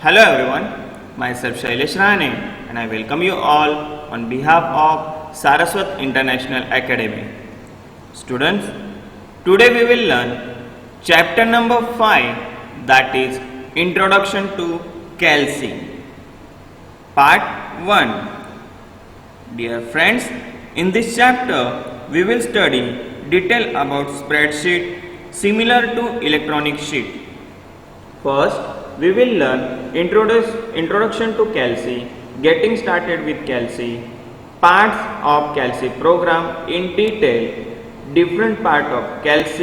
Hello everyone, myself Shailesh Rane and I welcome you all on behalf of Saraswat International Academy. Students, today we will learn chapter number 5, that is Introduction to Calc. Part 1. Dear friends, in this chapter we will study detail about spreadsheet similar to electronic sheet. First, we will learn introduction to Calc, getting started with Calc, parts of Calc program in detail, different part of Calc,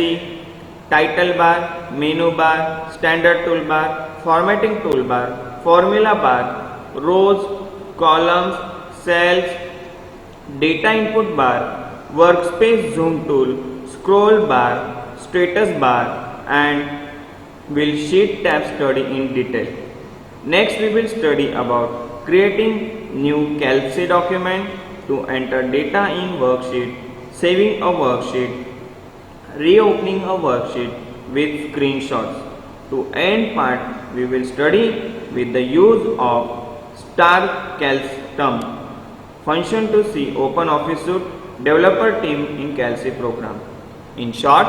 title bar, menu bar, standard toolbar, formatting toolbar, formula bar, rows, columns, cells, data input bar, workspace zoom tool, scroll bar, status bar, and will sheet tab study in detail. Next we will study about creating new Calc document to enter data in worksheet, saving a worksheet, reopening a worksheet with screenshots. To end part we will study with the use of star Calc term function to see OpenOffice Suite developer team in Calc program. In short,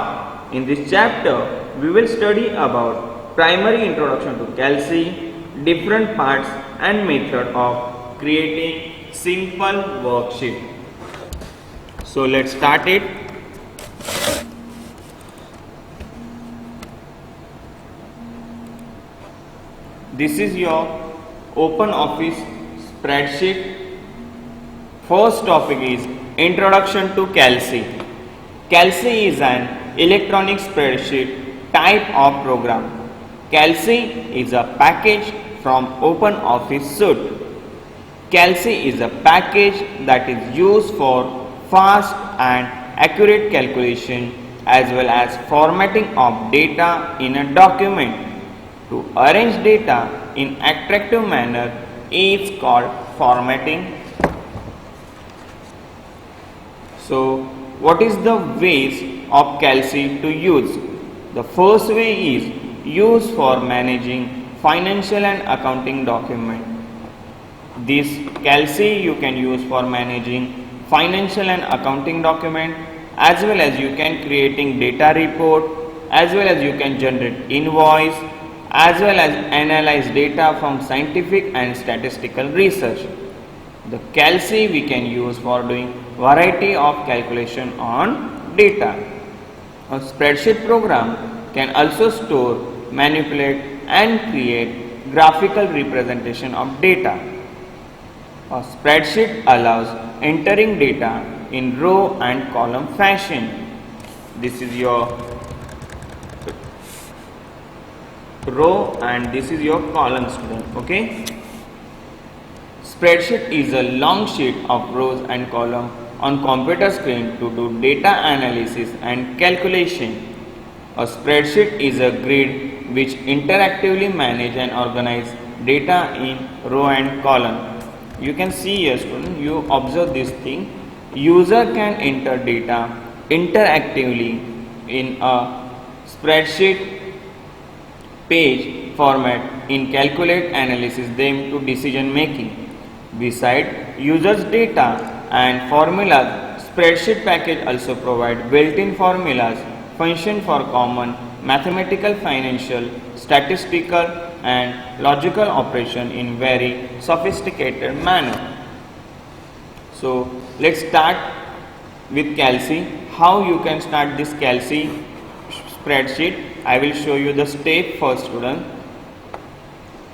in this chapter we will study about primary introduction to Calc, different parts and method of creating simple worksheet. So let's start it. This is your OpenOffice spreadsheet. First topic is Introduction to Calc. Calc is an electronic spreadsheet type of program. Calc is a package from OpenOffice Suite. Calc is a package that is used for fast and accurate calculation as well as formatting of data in a document. To arrange data in attractive manner is called formatting. So, what is the ways of Calc to use? The first way is used for managing financial and accounting document. This Calc you can use for managing financial and accounting document, as well as you can creating data report, as well as you can generate invoice, as well as analyze data from scientific and statistical research. The Calc we can use for doing variety of calculation on data. A spreadsheet program can also store, manipulate and create graphical representation of data. A spreadsheet allows entering data in row and column fashion. This is your row and this is your column, student. Okay. Spreadsheet is a long sheet of rows and columns on computer screen to do data analysis and calculation. A spreadsheet is a grid which interactively manage and organize data in row and column. You can see here, student, you observe this thing. User can enter data interactively in a spreadsheet page format in calculate analysis them to decision making. Beside users data and formulas, spreadsheet package also provide built-in formulas, function for common mathematical, financial, statistical and logical operation in very sophisticated manner. So let's start with Calc. How you can start this Calc spreadsheet? I will show you the step first, student.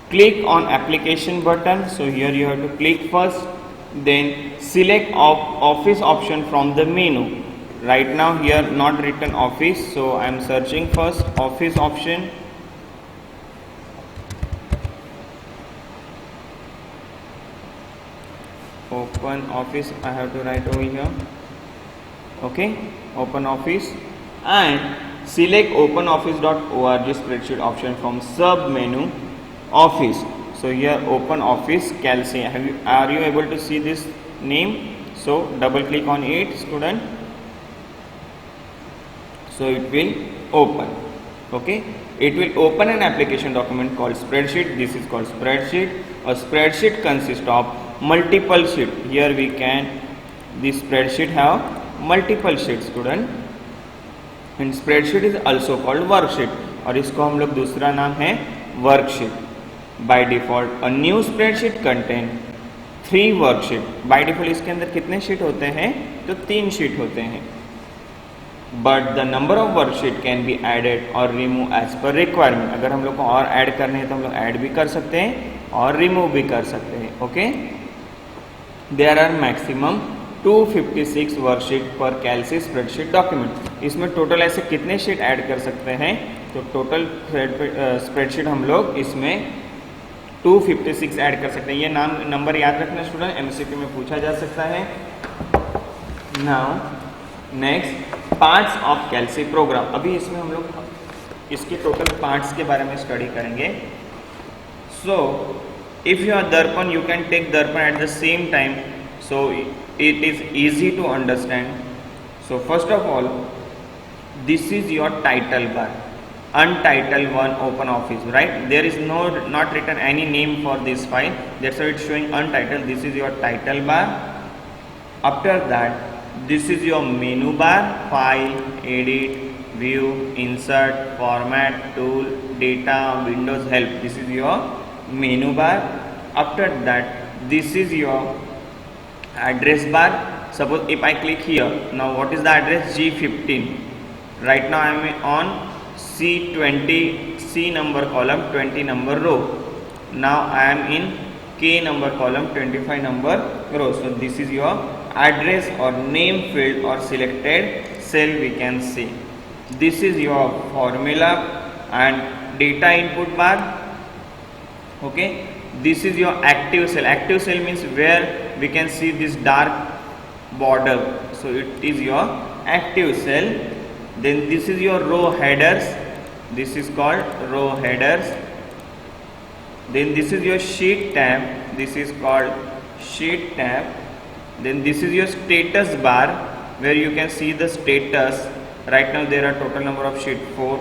Click on application button. So here you have to click first, then select office option from the menu. Right now here not written office, so I am searching first office option. OpenOffice I have to write over here. Okay, OpenOffice, and select openoffice.org spreadsheet option from sub menu office. So here OpenOffice Calc. Are you able to see this name? So double click on it, student. So it will open. Okay. It will open an application document called spreadsheet. This is called spreadsheet. A spreadsheet consists of multiple sheet. Here we can, this spreadsheet have multiple sheets student, and spreadsheet is also called worksheet, और इसको हम लोग दूसरा नाम है worksheet. By default a new spreadsheet contain 3 worksheet. By default इसके अंदर कितने शीट होते हैं? तो 3 शीट होते हैं. But the number of worksheet can be added और रिमूव एज पर रिक्वायरमेंट. अगर हम लोग को और ऐड करने हैं तो हम लोग ऐड भी कर सकते हैं और रिमूव भी कर सकते हैं. Okay, there are maximum 256 worksheet per Calc spreadsheet document. इसमें टोटल ऐसे कितने शीट ऐड कर सकते हैं? तो टोटल स्प्रेडशीट हम लोग इसमें 256 ऐड कर सकते हैं. ये नंबर याद रखना स्टूडेंट, एमसीक्यू में पूछा जा सकता है. Now next, parts of Calc program. अभी इसमें हम लोग इसके टोटल पार्ट्स के बारे में स्टडी करेंगे. सो इफ यू आर दर्पण, यू कैन टेक दर्पण at the same time, so it is easy to understand. So first of all, this is your title bar, untitled one open office, right? There is not written any name for this file, that's why it's showing untitled. This is your title bar. After that, this is your menu bar, file, edit, view, insert, format, tool, data, windows, help. This is your menu bar. After that, this is your address bar. Suppose if I click here, now what is the address? G15. Right now I am on C20, C number column, 20 number row. Now I am in K number column, 25 number row. So this is your address or name field or selected cell we can see. This is your formula and data input bar. Okay, this is your active cell. Active cell means where we can see this dark border, so it is your active cell. Then this is your row headers. This is called row headers. Then this is your sheet tab. This is called sheet tab. Then this is your status bar, where you can see the status. Right now there are total number of sheet 4.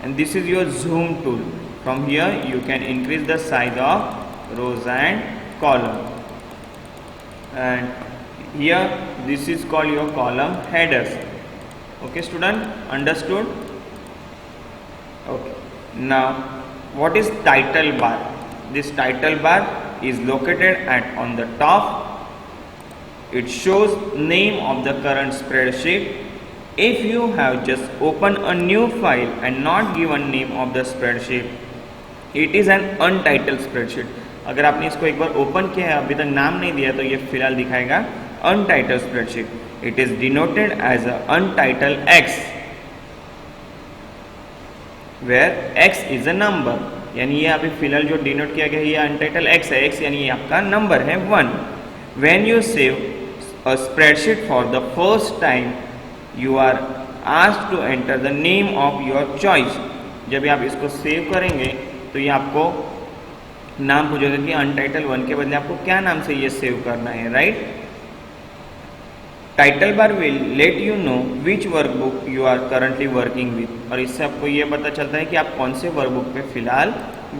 And this is your zoom tool. From here you can increase the size of rows and column. And here this is called your column headers. Okay student, understood? Okay, now what is title bar? This title bar is located on the top. It shows name of the current spreadsheet. If you have just opened a new file and not given name of the spreadsheet, it is an untitled spreadsheet. अगर आपने इसको एक बार open किया है, अभी तक नाम नहीं दिया, तो ये फिलहाल दिखाएगा untitled spreadsheet. It is denoted as a untitled X, where X is a number. यानी ये अभी फिलहाल जो डिनोट किया गया है ये अनटाइटल X है. X यानी ये आपका नंबर है 1. When you save a spreadsheet for the first time, you are asked to enter the name of your choice. जब आप इसको सेव करेंगे तो ये आपको नाम पूछेगा कि अनटाइटल 1 के बदले आपको क्या नाम से ये सेव करना है, right? Title bar will let you know which workbook you are currently working with. और इससे आपको ये पता चलता है कि आप कौन से वर्कबुक पे फिलहाल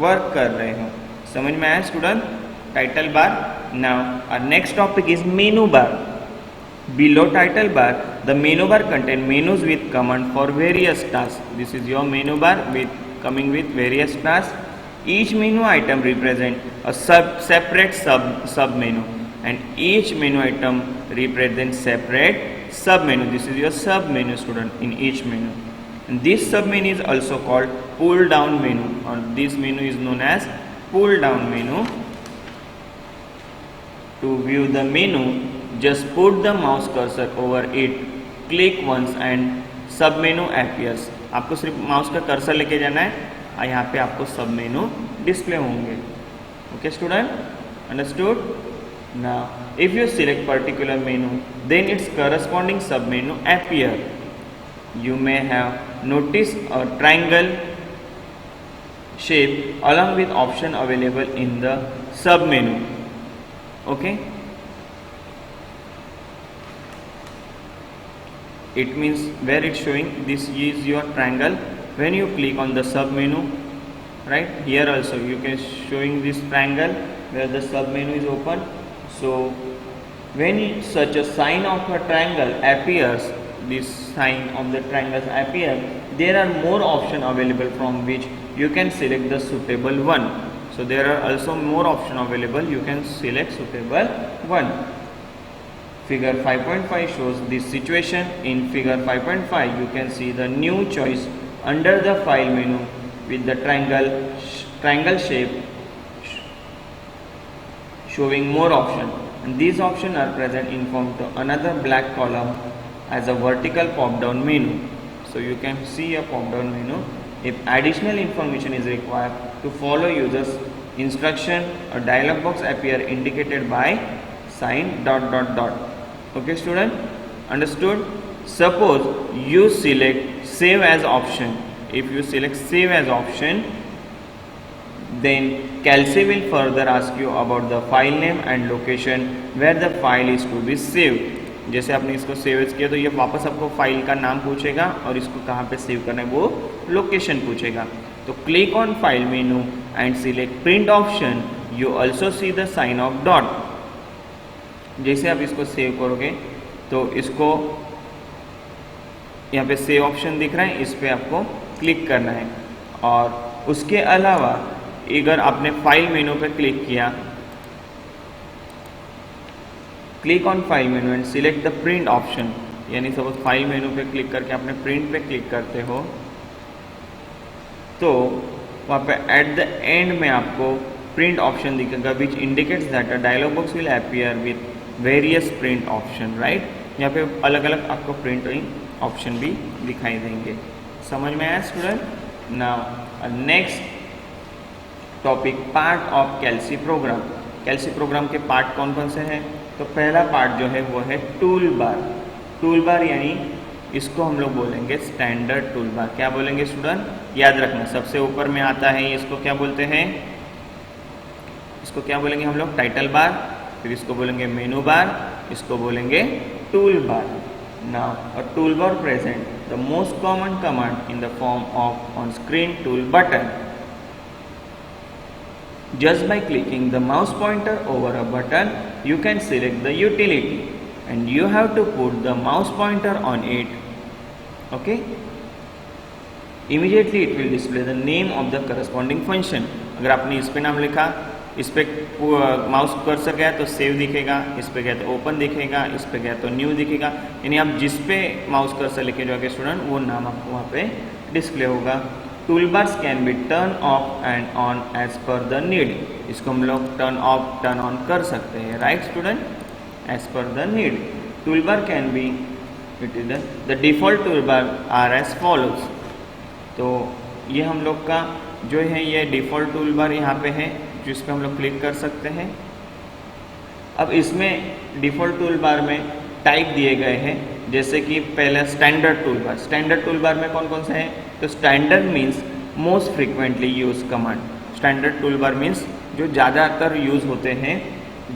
वर्क कर रहे हो. समझ में आया student? Title bar. Now our next topic is menu bar. Below title bar, the menu bar contain menus with command for various tasks. This is your menu bar coming with various tasks. Each menu item represent a separate sub menu, and each menu item represents separate sub menu. This is your sub menu student in each menu. And this sub menu is also called pull down menu, or this menu is known as pull down menu. To view the menu, just put the mouse cursor over it, click once and सब मेनू appears. आपको सिर्फ mouse का cursor लेके जाना है और यहाँ पे आपको सब मेनू डिस्प्ले होंगे. Okay student, understood? Now if you select particular menu, then its corresponding sub menu appear. You may have noticed a triangle shape along with option available in the sub menu. Okay, it means where it's showing this is your triangle when you click on the sub menu, right, here also you can showing this triangle where the sub menu is open. So when such a sign of a triangle appears, this sign of the triangles appear, there are more options available from which you can select the suitable one. So there are also more options available, you can select suitable one. Figure 5.5 shows this situation. In figure 5.5 you can see the new choice under the file menu with the triangle shape showing more options, and these options are present in form to another black column as a vertical pop down menu. So you can see a pop down menu. If additional information is required to follow users instruction, a dialog box appear indicated by sign ... Okay student, understood? Suppose you select save as option. If you select save as option, then Kelsey will further ask you about the file name and location where the file is to be saved. जैसे आपने इसको save किया तो ये वापस आपको file का नाम पूछेगा और इसको कहाँ पे सेव करना है वो लोकेशन पूछेगा. तो click on file menu and select print option. You also see the sign of dot. जैसे आप इसको सेव करोगे तो इसको यहाँ पे सेव ऑप्शन दिख रहा है, इस पर आपको क्लिक करना है. और उसके अलावा अगर आपने फाइल मेनू पे क्लिक किया, click on file menu and select the print option, यानी सपोज फाइल मेनू पे क्लिक करके आपने प्रिंट पे क्लिक करते हो तो वहाँ पे एट द एंड में आपको प्रिंट ऑप्शन दिखेगा which indicates that a dialogue box will appear with various print option. Right, यहाँ पे अलग अलग आपको प्रिंटिंग ऑप्शन भी दिखाई देंगे. समझ में आया student? Now next topic, part of Calc program. Calc program के पार्ट कौन कौन से हैं? तो पहला पार्ट जो है वो है टूल बार. टूल बार यानी इसको हम लोग बोलेंगे स्टैंडर्ड टूल बार. क्या बोलेंगे स्टूडेंट? याद रखना, सबसे ऊपर में आता है इसको क्या बोलते हैं? इसको क्या बोलेंगे हम लोग? Title bar. फिर इसको बोलेंगे मेनू बार, इसको बोलेंगे tool bar. Now a tool bar present the most common command in the form of on screen tool button. Just by clicking the mouse pointer over a button, you can select the utility and you have to put the mouse pointer on it. Okay? Immediately it will display the name of the corresponding function. अगर आपने इस पे नाम लिखा, इस पे mouse cursor गया तो सेव दिखेगा, इस पे गया तो ओपन दिखेगा, इस पे गया तो न्यू दिखेगा. यानी आप जिस पे माउस कर्सर लिखे जाओगे स्टूडेंट वो नाम आपको वहाँ पे डिस्प्ले होगा. Toolbars can be turn off and on as per the need. इसको हम लोग टर्न ऑफ टर्न ऑन कर सकते हैं. Right student? As per the need. Toolbar can be, it is the default toolbar are as follows. तो ये हम लोग का जो है ये डिफ़ॉल्ट टूल बार यहाँ पे है जिस पे हम लोग क्लिक कर सकते हैं. अब इसमें डिफ़ॉल्ट टूल बार में टाइप दिए गए हैं, जैसे कि पहला standard tool bar. Standard tool बार में कौन कौन से हैं? तो standard means most frequently use command. Standard tool बार मीन्स जो ज़्यादातर यूज होते हैं.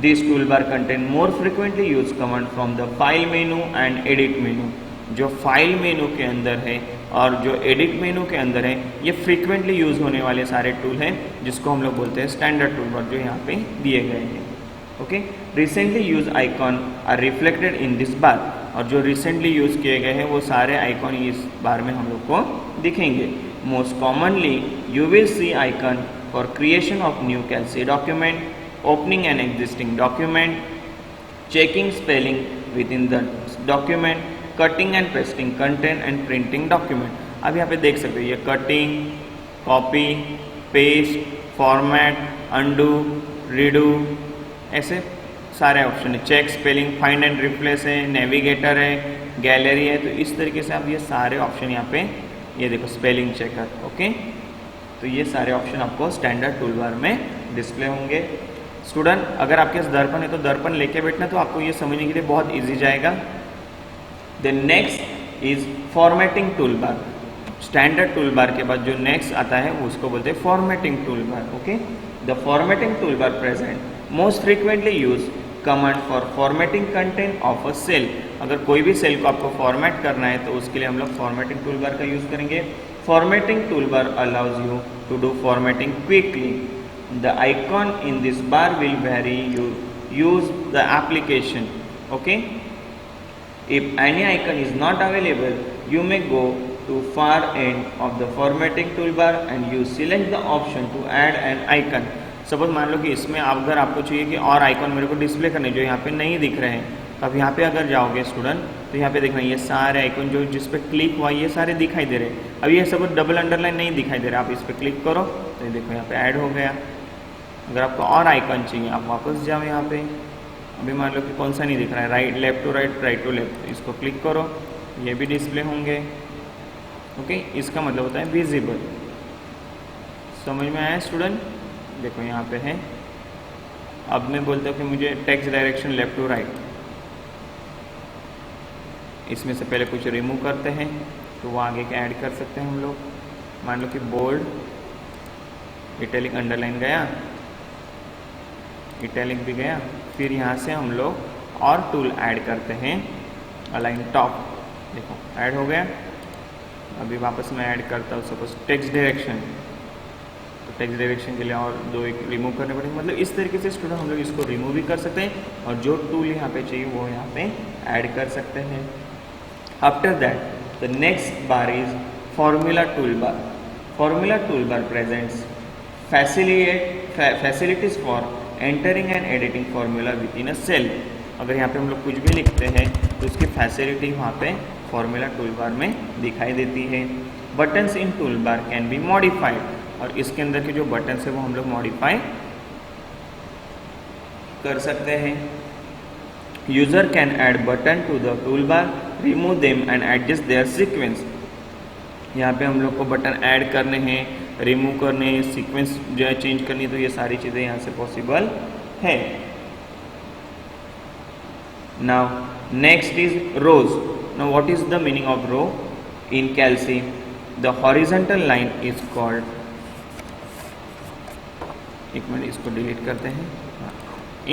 This tool bar contain more frequently use command from the file menu and edit मेनू. जो फाइल मेनू के अंदर है और जो एडिट मेनू के अंदर है ये फ्रीक्वेंटली यूज़ होने वाले सारे टूल हैं जिसको हम लोग बोलते हैं स्टैंडर्ड टूल बार, जो यहाँ पे दिए गए हैं. Okay, recently use icon are reflected in this bar. और जो रिसेंटली यूज़ किए गए हैं वो सारे आइकॉन इस बार में हम लोग को दिखेंगे. Most commonly you will see icon for creation of new Calc document, opening an existing document, checking spelling within the document, cutting and pasting content and printing document. अब यहाँ पे देख सकते हो ये cutting, copy, paste, format, undo, redo, ऐसे सारे option है. Check spelling, find and replace है, नेविगेटर है, गैलरी है. तो इस तरीके से आप ये सारे ऑप्शन यहाँ पे ये देखो स्पेलिंग चेकर. ओके, तो ये सारे ऑप्शन आपको स्टैंडर्ड टूल बार में डिस्प्ले होंगे. स्टूडेंट अगर आपके पास दर्पण है तो दर्पण लेके बैठना तो आपको ये समझने के लिए बहुत ईजी जाएगा. Then next is formatting tool bar. Standard tool bar के बाद जो नेक्स्ट आता है वो उसको बोलते हैं formatting tool bar. Okay, the formatting tool bar present most frequently use command for formatting content of a cell. अगर कोई भी सेल को आपको फॉर्मेट करना है तो उसके लिए हम लोग फॉर्मेटिंग टूल बार का यूज़ करेंगे. Formatting toolbar allows you to do formatting quickly. The icon in this bar will vary you use the application. Okay. If any icon is not available, you may go to far end of the formatting toolbar and you select the option to add an icon. Suppose मान लो कि इसमें अगर आपको चाहिए कि और icon मेरे को डिस्प्ले करने जो यहाँ पे नहीं दिख रहे हैं, तो अब यहाँ पे अगर जाओगे स्टूडेंट तो यहाँ पे देखना ये सारे आइकन जो जिस पे क्लिक हुआ ये सारे दिखाई दे रहे हैं। अब ये सपोज डबल अंडरलाइन नहीं दिखाई दे रहा, आप इस पर क्लिक करो तो ये देखो यहाँ पे ऐड हो गया। अगर आपको और आइकन चाहिए आप वापस जाओ यहाँ पे, अभी मान लो कि कौन सा नहीं दिख रहा है, right left to right, right to left, इसको क्लिक करो, ये भी डिस्प्ले होंगे। ओके, इसका मतलब होता है विजिबल। समझ में आया स्टूडेंट? देखो यहाँ पे है। अब मैं बोलता हूँ कि मुझे text direction left to right, इसमें से पहले कुछ रिमूव करते हैं तो वो आगे के ऐड कर सकते हैं हम लोग। मान लो कि बोल्ड, इटैलिक अंडरलाइन गया, इटैलिक भी गया, फिर यहाँ से हम लोग और टूल ऐड करते हैं, अलाइन टॉप, देखो ऐड हो गया। अभी वापस मैं ऐड करता हूँ सपोज टेक्स्ट डायरेक्शन, तो टेक्स्ट डायरेक्शन के लिए और दो एक रिमूव करने पड़ेंगे। मतलब इस तरीके से स्टूडेंट हम लोग इसको रिमूव भी कर सकते हैं और जो टूल यहाँ पे चाहिए वो यहाँ पे ऐड कर सकते हैं। After that the next bar is formula tool bar. Formula tool bar presents facilities for entering and editing formula within a cell. अगर यहाँ पे हम लोग कुछ भी लिखते हैं तो उसकी फैसिलिटी वहाँ पे फॉर्मूला टूल बार में दिखाई देती है। Buttons in tool bar can be modified, और इसके अंदर के जो बटन्स है वो हम लोग मॉडिफाई कर सकते हैं। User can add button to the tool bar, remove them and adjust their sequence. यहाँ पे हम लोग को बटन ऐड करने हैं, रिमूव करने, सीक्वेंस जो है चेंज करनी, तो ये सारी चीज़ें यहाँ से पॉसिबल है। Now next is rows. Now what is the meaning of row in Calc? The horizontal line is called, एक मिनट इसको डिलीट करते हैं।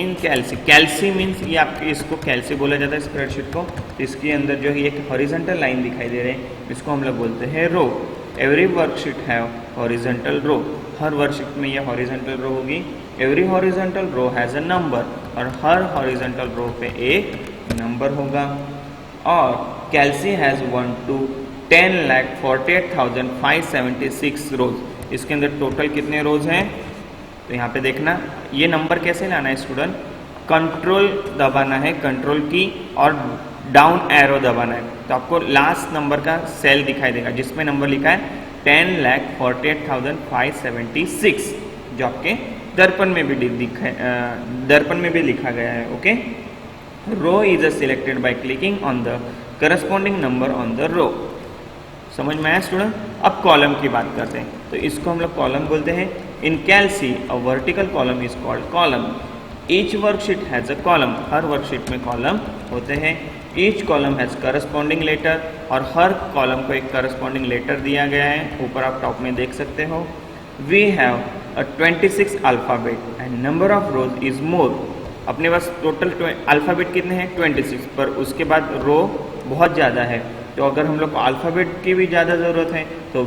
इन कैल्सी, कैल्सी मीन्स ये आपके इसको कैल्सी बोला जाता है स्प्रेडशीट को। इसके अंदर जो है एक हॉरिजॉन्टल लाइन दिखाई दे रहे हैं, इसको हम लोग बोलते हैं row. Every worksheet have horizontal row, हर वर्कशीट में ये हॉरिजॉन्टल रो होगी। Every horizontal row has a number, और हर हॉरिजॉन्टल रो पे एक नंबर होगा। और कैल्सी हैज़ 1 to 10,48,576 रोज। इसके अंदर टोटल कितने रोज हैं? तो यहाँ पे देखना, ये नंबर कैसे लाना है स्टूडेंट? कंट्रोल दबाना है, कंट्रोल की, और डाउन एरो दबाना है, तो आपको लास्ट नंबर का सेल दिखाई देगा जिसमें नंबर लिखा है 10,48,576, जो आपके दर्पण में भी लिखा गया है। Okay, row is selected by clicking on the corresponding number on the row. समझ में आया स्टूडेंट? अब कॉलम की बात करते हैं, तो इसको हम लोग कॉलम बोलते हैं। In Calc a vertical column is called column. Each worksheet has a column, हर वर्कशीट में कॉलम होते हैं। Each column has corresponding letter, और हर कॉलम को एक करस्पॉन्डिंग लेटर दिया गया है, ऊपर आप टॉप में देख सकते हो। We have a 26 alphabet and number of rows is more. अपने पास टोटल अल्फ़ाबेट कितने हैं? 26, पर उसके बाद रो बहुत ज़्यादा है, तो अगर हम लोग को अल्फ़ाबेट की भी ज़्यादा ज़रूरत है तो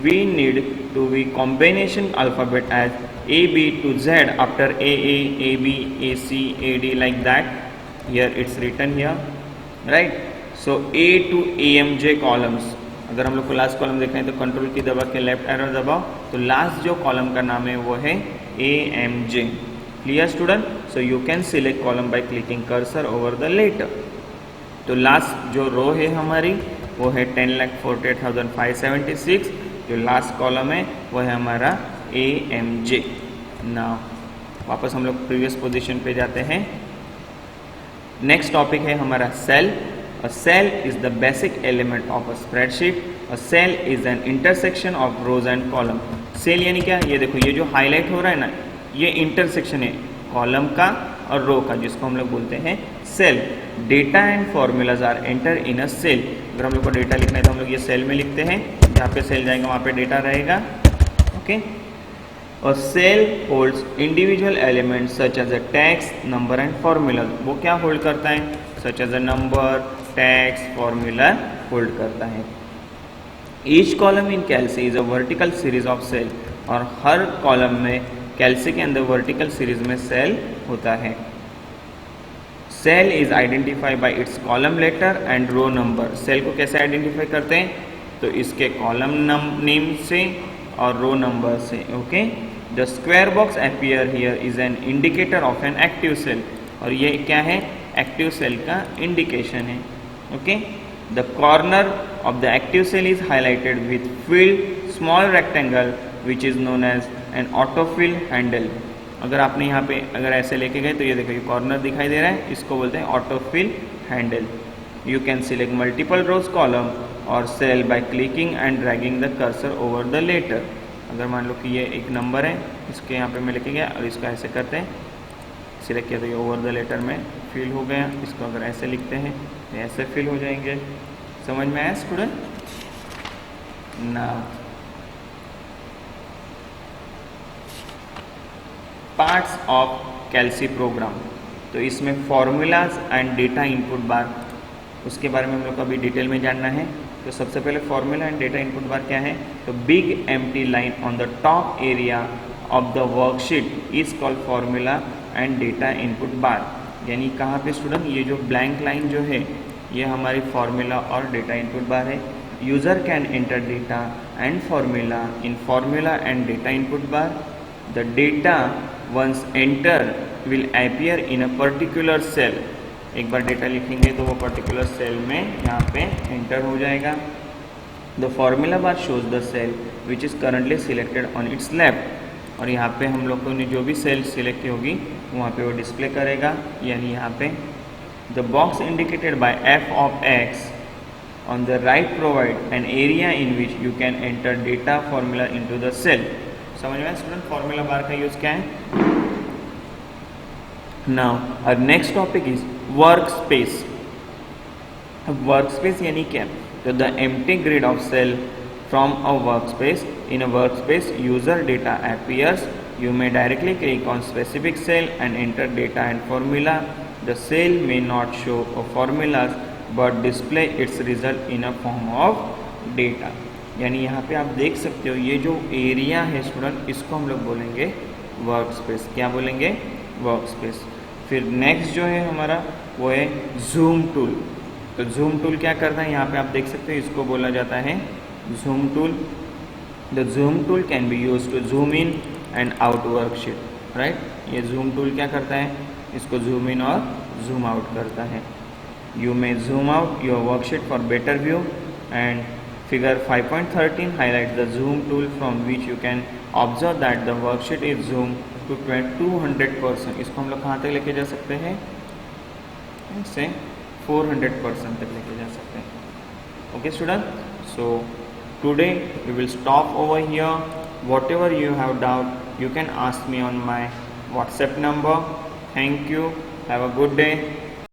we need to be combination alphabet as A, B to Z after A, A, B, A, C, A, D like that. Here it's written here, right? So A to AMJ columns. अगर हम लोग को last column देखना है तो control की दबा के लेफ्ट एरो दबाओ, तो लास्ट जो कॉलम का नाम है वो है AMJ। Clear student? So you can select column by clicking cursor over the letter. तो लास्ट जो रो है हमारी वो है 10,48,576, जो लास्ट कॉलम है वो है हमारा AMJ। ना वापस हम लोग प्रीवियस पोजीशन पे जाते हैं। नेक्स्ट टॉपिक है हमारा cell. A cell is the basic element of a spreadsheet. A cell is an intersection of rows and column. Cell यानी क्या? ये देखो, ये जो हाईलाइट हो रहा है ना, ये इंटरसेक्शन है कॉलम का और रो का, जिसको हम लोग बोलते हैं cell. Data and formulas are enter in a cell. अगर हम लोग को डेटा लिखना है तो हम लोग ये सेल में लिखते हैं, जहाँ पे सेल जाएगा वहाँ पे डेटा रहेगा। ओके, और cell holds individual elements such as a text, number and formula. वो क्या होल्ड करता है? Such as a number, text, formula hold करता है। Each column in Calc is a vertical series of cell, और हर कॉलम में कैल्सी के अंदर वर्टिकल सीरीज में सेल होता है। Cell is identify by its column letter and row number. Cell को कैसे आइडेंटिफाई करते हैं, तो इसके कॉलम नेम से और रो नंबर से। Okay, the square box appear here is an indicator of an active cell, और ये क्या है, एक्टिव सेल का इंडिकेशन है। Okay, the corner of the active cell is highlighted with filled small rectangle which is known as an autofill handle. अगर आपने यहाँ पे अगर ऐसे लेके गए तो ये देखो, ये कॉर्नर दिखाई दे रहा है, इसको बोलते हैं autofill handle. You can select multiple rows column और cell by clicking and dragging the cursor over the letter. अगर मान लो कि ये एक नंबर है, इसके यहाँ पे मैं लेके गया और इसको ऐसे करते हैं, सिलेक्ट किया तो ये ओवर द लेटर में फिल हो गया। इसको अगर ऐसे लिखते हैं तो ऐसे फिल हो जाएंगे। समझ में आया student? Now parts of Calc program, तो इसमें formulas and data input bar, उसके बारे में हम लोग को अभी डिटेल में जानना है। तो सबसे पहले फॉर्मूला एंड डेटा इनपुट बार क्या है, तो big empty line on the top area of the worksheet is called formula and data input बार। यानी कहाँ पे स्टूडेंट, ये जो ब्लैंक लाइन जो है ये हमारी फॉर्मूला और डेटा इनपुट बार है। User can enter data and formula in formula and data input bar. The data once enter will appear in a particular cell. एक बार डेटा लिखेंगे तो वो पर्टिकुलर सेल में यहाँ पे एंटर हो जाएगा। The formula bar shows the cell which is currently selected on its left, और यहाँ पे हम लोगों ने जो भी सेल सिलेक्ट की होगी वहाँ पे वो डिस्प्ले करेगा। यानी यहाँ पे the box indicated by F of X on the right provide an area in which you can enter data formula into the cell. समझ में स्टूडेंट, फॉर्मूला बार का यूज क्या है। Now our next topic is work space. Work space यानी क्या, तो the empty grid of cell from a work space. In a workspace, user data appears. You may directly click on specific cell and enter data and formula. The cell may not show a formulas but display its result in a form of data. यानी यहाँ पे आप देख सकते हो ये जो area है स्टूडेंट, इसको हम लोग बोलेंगे वर्क स्पेस। क्या बोलेंगे, वर्क स्पेस। फिर नेक्स्ट जो है हमारा वो है जूम टूल। तो जूम टूल क्या करता है, यहाँ पे आप देख सकते हो, इसको बोला जाता है zoom tool. The zoom tool can be used to zoom in and out worksheet, right? ये zoom tool क्या करता है, इसको zoom in और zoom out करता है। You may zoom out your worksheet for better view, and figure 5.13 highlights the zoom tool from which you can observe that the worksheet is zoomed to 200%। इसको हम लोग कहाँ तक लेके जा सकते हैं, इससे 400% तक लेके जा सकते हैं। Okay student, so today we will stop over here. Whatever you have doubt, you can ask me on my WhatsApp number. Thank you. Have a good day.